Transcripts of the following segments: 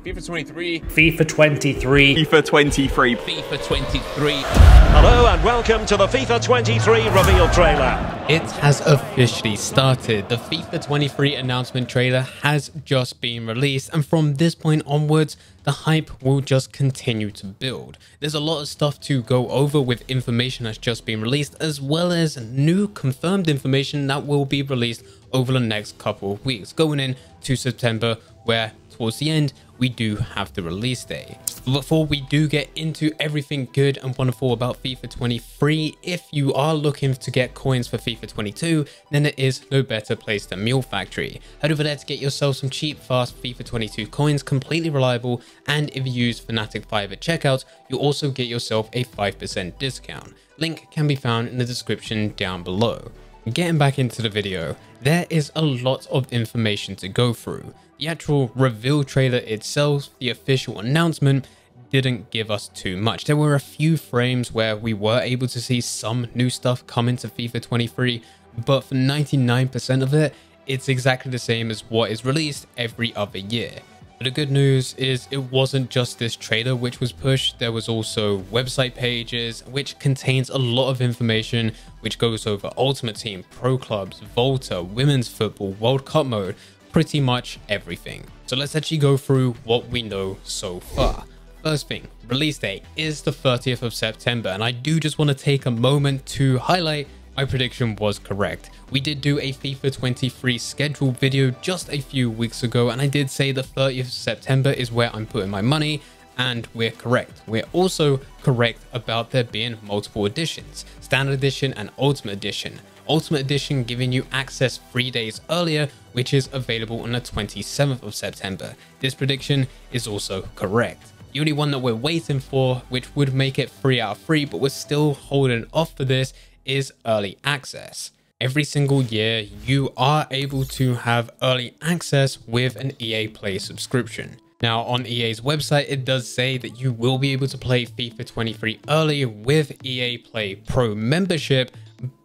FIFA 23. FIFA 23. FIFA 23. FIFA 23. Hello and welcome to the FIFA 23 reveal trailer. It has officially started. The FIFA 23 announcement trailer has just been released, and from this point onwards, the hype will just continue to build. There's a lot of stuff to go over with information that's just been released, as well as new confirmed information that will be released over the next couple of weeks, going into September, where towards the end, we do have the release day. Before we do get into everything good and wonderful about FIFA 23, if you are looking to get coins for FIFA 22, then there is no better place than Mule Factory. Head over there to get yourself some cheap, fast FIFA 22 coins, completely reliable, and if you use Fnatic 5 at checkout, you'll also get yourself a 5% discount. Link can be found in the description down below. Getting back into the video, there is a lot of information to go through. The actual reveal trailer itself, the official announcement, didn't give us too much. There were a few frames where we were able to see some new stuff come into FIFA 23, but for 99% of it, it's exactly the same as what is released every other year. But the good news is it wasn't just this trailer which was pushed, there was also website pages which contains a lot of information which goes over Ultimate Team, Pro Clubs, Volta, Women's Football, World Cup mode, pretty much everything. So let's actually go through what we know so far. First thing, release date is the 30th of September, and I do just want to take a moment to highlight my prediction was correct. We did do a FIFA 23 schedule video just a few weeks ago, and I did say the 30th of September is where I'm putting my money, and we're correct. We're also correct about there being multiple editions, Standard Edition and Ultimate Edition. Ultimate Edition giving you access 3 days earlier, which is available on the 27th of September. This prediction is also correct. The only one that we're waiting for, which would make it 3 out of 3, but we're still holding off for this, is early access. Every single year, you are able to have early access with an EA Play subscription. Now, on EA's website, it does say that you will be able to play FIFA 23 early with EA Play Pro membership,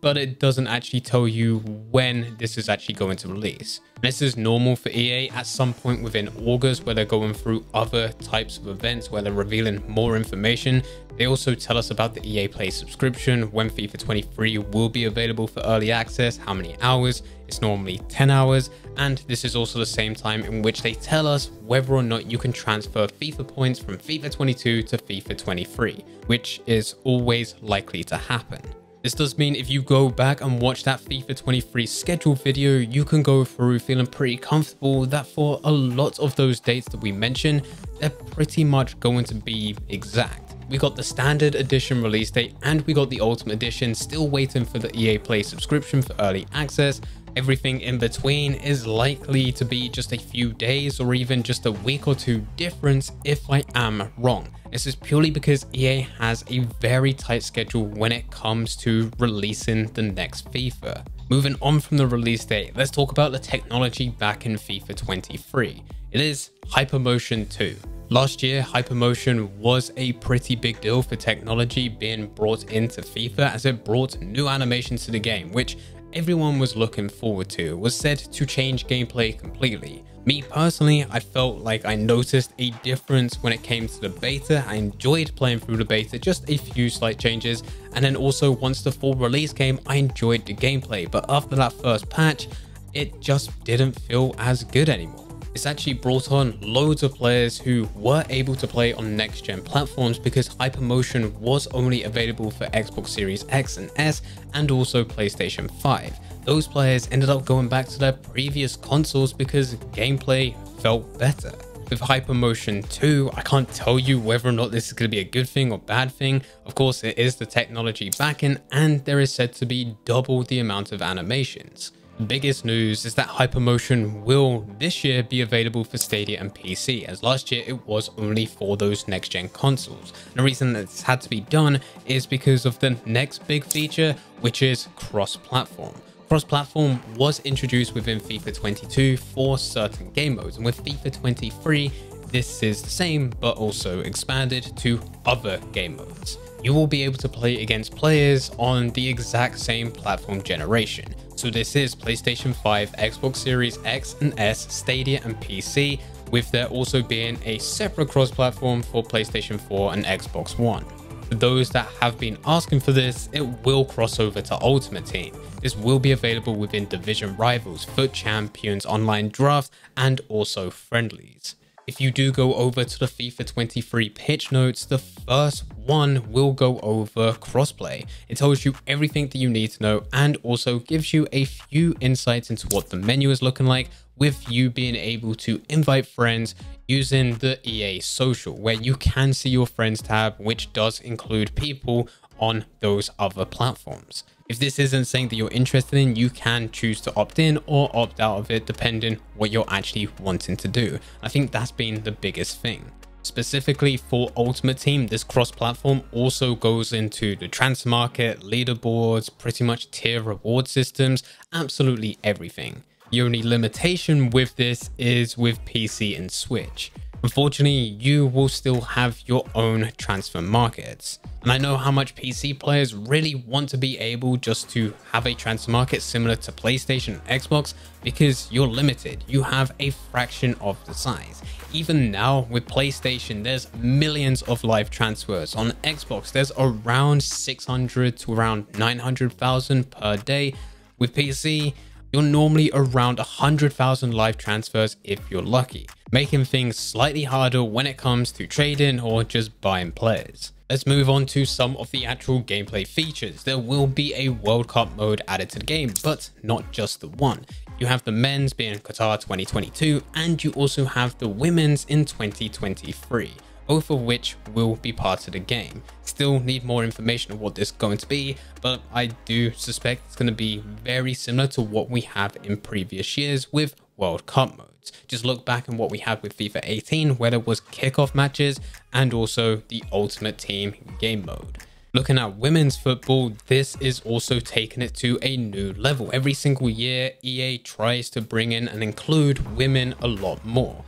but it doesn't actually tell you when this is actually going to release. This is normal for EA at some point within August, where they're going through other types of events where they're revealing more information. They also tell us about the EA Play subscription, when FIFA 23 will be available for early access, how many hours. It's normally 10 hours, and this is also the same time in which they tell us whether or not you can transfer FIFA points from FIFA 22 to FIFA 23, which is always likely to happen. This does mean if you go back and watch that FIFA 23 schedule video, you can go through feeling pretty comfortable that for a lot of those dates that we mentioned, they're pretty much going to be exact. We got the Standard Edition release date and we got the Ultimate Edition, still waiting for the EA Play subscription for early access. Everything in between is likely to be just a few days or even just a week or two difference if I am wrong. This is purely because EA has a very tight schedule when it comes to releasing the next FIFA. Moving on from the release date, let's talk about the technology back in FIFA 23. It is Hypermotion 2. Last year, Hypermotion was a pretty big deal for technology being brought into FIFA, as it brought new animations to the game, which everyone was looking forward to. It was said to change gameplay completely. Me personally, I felt like I noticed a difference when it came to the beta. I enjoyed playing through the beta, just a few slight changes, and then also once the full release came, I enjoyed the gameplay, but after that first patch, it just didn't feel as good anymore. This actually brought on loads of players who were able to play on next-gen platforms because Hypermotion was only available for Xbox Series X and S and also PlayStation 5. Those players ended up going back to their previous consoles because gameplay felt better. With Hypermotion 2, I can't tell you whether or not this is going to be a good thing or bad thing. Of course, it is the technology backing, and there is said to be double the amount of animations. The biggest news is that Hypermotion will this year be available for Stadia and PC, as last year it was only for those next-gen consoles. And the reason that this had to be done is because of the next big feature, which is cross-platform. Cross-platform was introduced within FIFA 22 for certain game modes, and with FIFA 23, this is the same but also expanded to other game modes. You will be able to play against players on the exact same platform generation. So this is PlayStation 5, Xbox Series X and S, Stadia and PC, with there also being a separate cross-platform for PlayStation 4 and Xbox One. For those that have been asking for this, it will cross over to Ultimate Team. This will be available within Division Rivals, FUT Champions, Online Drafts, and also Friendlies. If you do go over to the FIFA 23 pitch notes, the first one will go over crossplay. It tells you everything that you need to know and also gives you a few insights into what the menu is looking like, with you being able to invite friends using the EA social, where you can see your friends tab, which does include people on those other platforms. If this isn't something that you're interested in, you can choose to opt in or opt out of it depending what you're actually wanting to do. I think that's been the biggest thing. Specifically for Ultimate Team, this cross-platform also goes into the transfer market, leaderboards, pretty much tier reward systems, absolutely everything. The only limitation with this is with PC and Switch. Unfortunately, you will still have your own transfer markets. And I know how much PC players really want to be able just to have a transfer market similar to PlayStation and Xbox, because you're limited. You have a fraction of the size. Even now with PlayStation, there's millions of live transfers. On Xbox, there's around 600 to around 900,000 per day. With PC, you're normally around 100,000 live transfers if you're lucky, making things slightly harder when it comes to trading or just buying players. Let's move on to some of the actual gameplay features. There will be a World Cup mode added to the game, but not just the one. You have the men's being Qatar 2022, and you also have the women's in 2023. Both of which will be part of the game. Still need more information on what this is going to be, but I do suspect it's going to be very similar to what we have in previous years with World Cup modes. Just look back on what we had with FIFA 18, where there was kickoff matches and also the Ultimate Team game mode. Looking at women's football, this is also taking it to a new level. Every single year, EA tries to bring in and include women a lot more.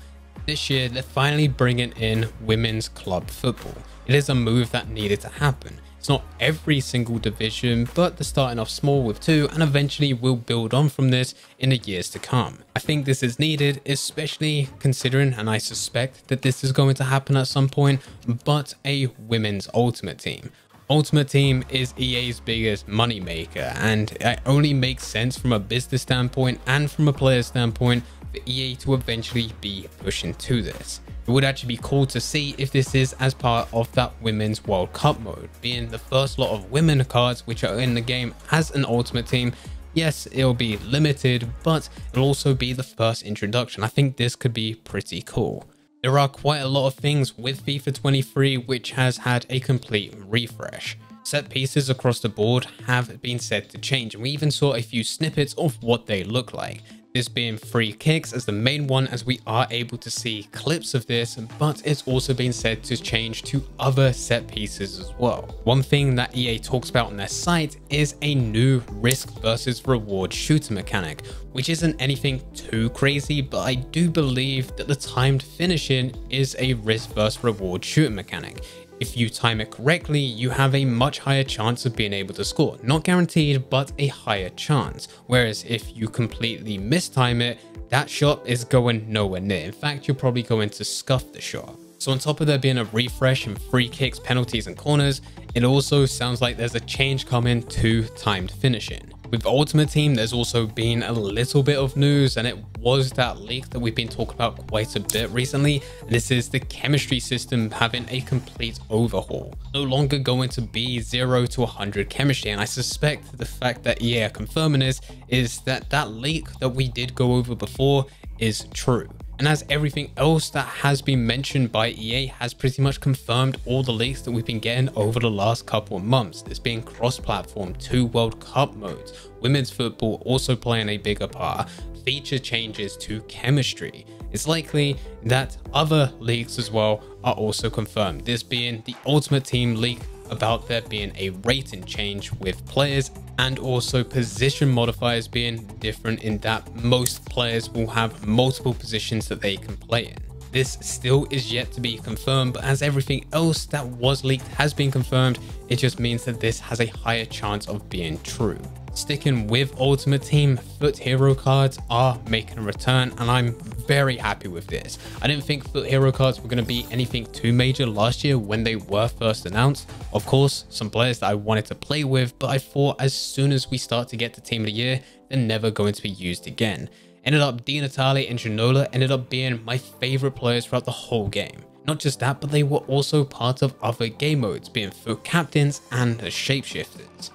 This year, they're finally bringing in women's club football. It is a move that needed to happen. It's not every single division, but they're starting off small with 2 and eventually will build on from this in the years to come. I think this is needed, especially considering, and I suspect that this is going to happen at some point, but a women's Ultimate Team. Ultimate Team is EA's biggest money maker, and it only makes sense from a business standpoint and from a player standpoint for EA to eventually be pushing to this. It would actually be cool to see if this is as part of that Women's World Cup mode, being the first lot of women cards which are in the game as an Ultimate Team. Yes, it'll be limited, but it'll also be the first introduction. I think this could be pretty cool. There are quite a lot of things with FIFA 23 which has had a complete refresh. Set pieces across the board have been said to change, and we even saw a few snippets of what they look like. This being free kicks as the main one, as we are able to see clips of this, but it's also been said to change to other set pieces as well. One thing that EA talks about on their site is a new risk versus reward shooter mechanic, which isn't anything too crazy, but I do believe that the timed finishing is a risk versus reward shooter mechanic. If you time it correctly, you have a much higher chance of being able to score. Not guaranteed, but a higher chance. Whereas if you completely mistime it, that shot is going nowhere near. In fact, you're probably going to scuff the shot. So on top of there being a refresh in free kicks, penalties and corners, it also sounds like there's a change coming to timed finishing. With Ultimate Team, there's also been a little bit of news, and it was that leak that we've been talking about quite a bit recently. And this is the chemistry system having a complete overhaul. No longer going to be 0 to 100 chemistry, and I suspect the fact that EA are confirming this is that that leak that we did go over before is true. And as everything else that has been mentioned by EA has pretty much confirmed all the leaks that we've been getting over the last couple of months. This being cross-platform, 2 World Cup modes, women's football also playing a bigger part, feature changes to chemistry. It's likely that other leaks as well are also confirmed. This being the Ultimate Team leak about there being a rating change with players, and also position modifiers being different in that most players will have multiple positions that they can play in. This still is yet to be confirmed, but as everything else that was leaked has been confirmed, it just means that this has a higher chance of being true. sticking with Ultimate Team, Foot Hero cards are making a return, and I'm very happy with this. I didn't think Foot Hero cards were going to be anything too major last year when they were first announced. Of course, some players that I wanted to play with, but I thought as soon as we start to get to Team of the Year, they're never going to be used again. Ended up Di Natale and Ginola ended up being my favorite players throughout the whole game. Not just that, but they were also part of other game modes, being Foot Captains and the Shapeshifters.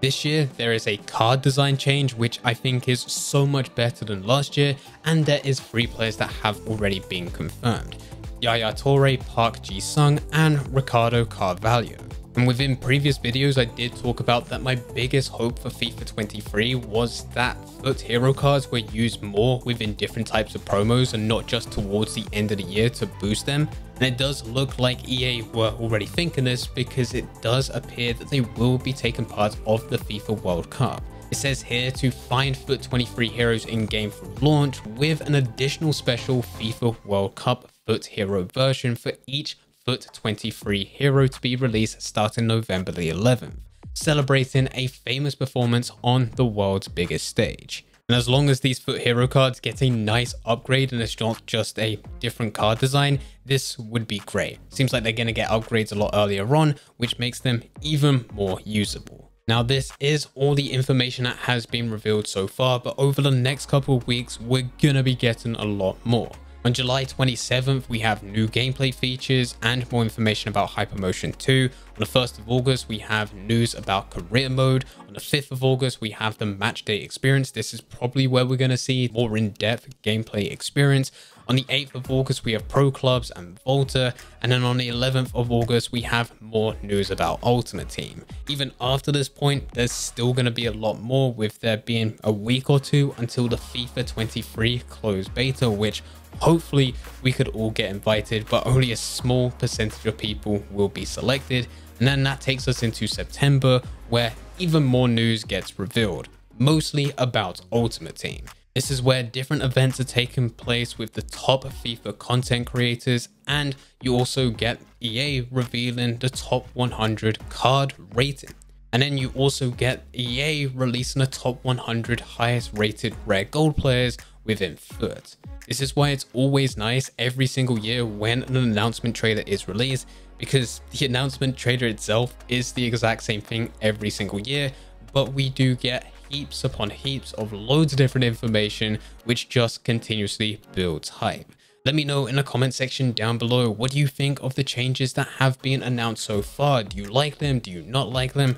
This year, there is a card design change, which I think is so much better than last year, and there is 3 players that have already been confirmed: Yaya Toure, Park Ji-sung, and Ricardo Carvalho. And within previous videos, I did talk about that my biggest hope for FIFA 23 was that Foot Hero cards were used more within different types of promos and not just towards the end of the year to boost them. And it does look like EA were already thinking this, because it does appear that they will be taking part of the FIFA World Cup. It says here to find Foot 23 heroes in game from launch with an additional special FIFA World Cup Foot Hero version for each Foot 23 hero to be released starting November the 11th, celebrating a famous performance on the world's biggest stage. And as long as these Foot Hero cards get a nice upgrade and it's not just a different card design, this would be great. Seems like they're going to get upgrades a lot earlier on, which makes them even more usable. Now, this is all the information that has been revealed so far, but over the next couple of weeks, we're going to be getting a lot more. On July 27th, we have new gameplay features and more information about Hypermotion 2. On the 1st of August, we have news about career mode. On the 5th of August, we have the match day experience. This is probably where we're going to see more in-depth gameplay experience. On the 8th of August, we have Pro Clubs and Volta. And then on the 11th of August, we have more news about Ultimate Team. Even after this point, there's still going to be a lot more, with there being a week or two until the FIFA 23 closed beta, which hopefully we could all get invited, but only a small percentage of people will be selected. And then that takes us into September, where even more news gets revealed, mostly about Ultimate Team. This is where different events are taking place with the top FIFA content creators, and you also get EA revealing the top 100 card rating. And then you also get EA releasing the top 100 highest rated rare gold players within Foot. This is why it's always nice every single year when an announcement trailer is released, because the announcement trailer itself is the exact same thing every single year, but we do get heaps upon heaps of loads of different information, which just continuously builds hype. Let me know in the comment section down below, what do you think of the changes that have been announced so far? Do you like them? Do you not like them?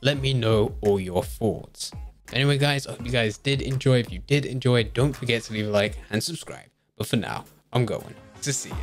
Let me know all your thoughts. Anyway guys, I hope you guys did enjoy. If you did enjoy, don't forget to leave a like and subscribe. But for now, I'm going to see ya.